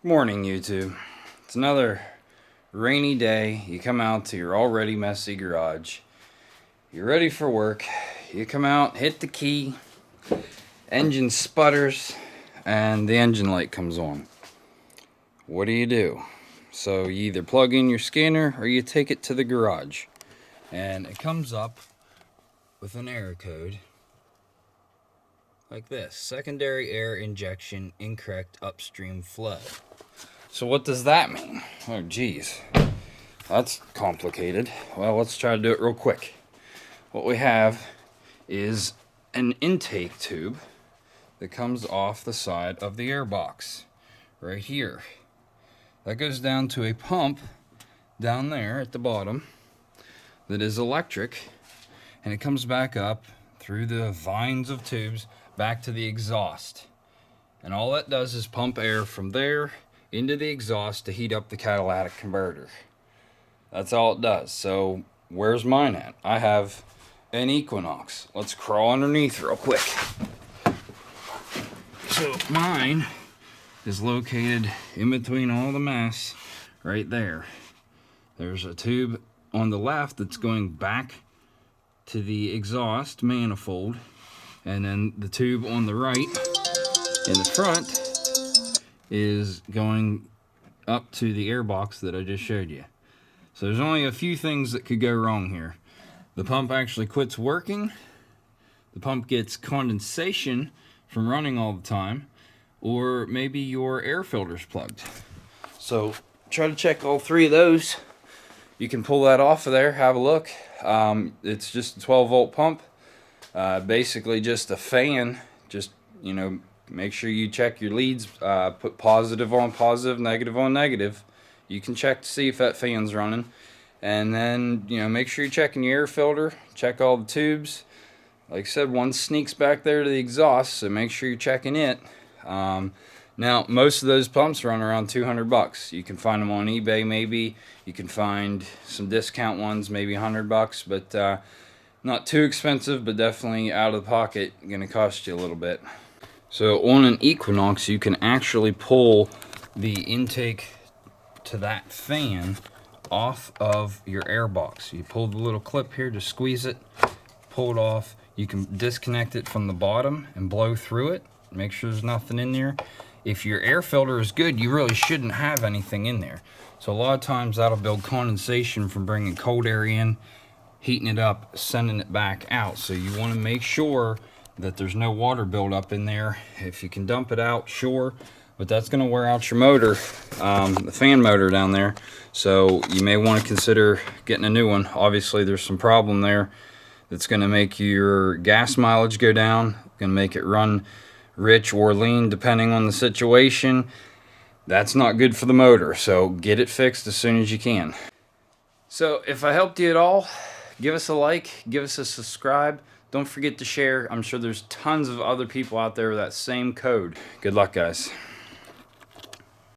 Morning, YouTube. It's another rainy day. You come out to your already messy garage. You're ready for work. You come out, hit the key, engine sputters, and the engine light comes on. What do? So you either plug in your scanner or you take it to the garage. And it comes up with an error code like this: secondary air injection, incorrect upstream flow. So what does that mean? Oh geez, that's complicated. Well, let's try to do it real quick. What we have is an intake tube that comes off the side of the air box right here. That goes down to a pump down there at the bottom that is electric, and it comes back up through the vines of tubes back to the exhaust. And all that does is pump air from there into the exhaust to heat up the catalytic converter. That's all it does. So where's mine at? I have an Equinox. Let's crawl underneath real quick. So mine is located in between all the mess right there. There's a tube on the left that's going back to the exhaust manifold, and then the tube on the right in the front is going up to the air box that I just showed you. So there's only a few things that could go wrong here. The pump actually quits working, the pump gets condensation from running all the time, or maybe your air filter's plugged. So try to check all three of those. You can pull that off of there, have a look. It's just a 12-volt pump, basically just a fan. Just, make sure you check your leads, put positive on positive, negative on negative. You can check to see if that fan's running. And then, make sure you're checking your air filter, check all the tubes. Like I said, one sneaks back there to the exhaust, so make sure you're checking it. Now, most of those pumps run around $200. You can find them on eBay, maybe. You can find some discount ones, maybe $100, but not too expensive, but definitely out of the pocket, going to cost you a little bit. So on an Equinox, you can actually pull the intake to that fan off of your air box. You pull the little clip here to squeeze it, pull it off. You can disconnect it from the bottom and blow through it. Make sure there's nothing in there. If your air filter is good, you really shouldn't have anything in there. So a lot of times that'll build condensation from bringing cold air in, heating it up, sending it back out. So you want to make sure that there's no water buildup in there. If you can dump it out, sure, but that's going to wear out your motor, the fan motor down there. So you may want to consider getting a new one. Obviously there's some problem there that's going to make your gas mileage go down, going to make it run rich or lean depending on the situation. That's not good for the motor, so get it fixed as soon as you can. So if I helped you at all, give us a like, give us a subscribe. Don't forget to share. I'm sure there's tons of other people out there with that same code. Good luck, guys.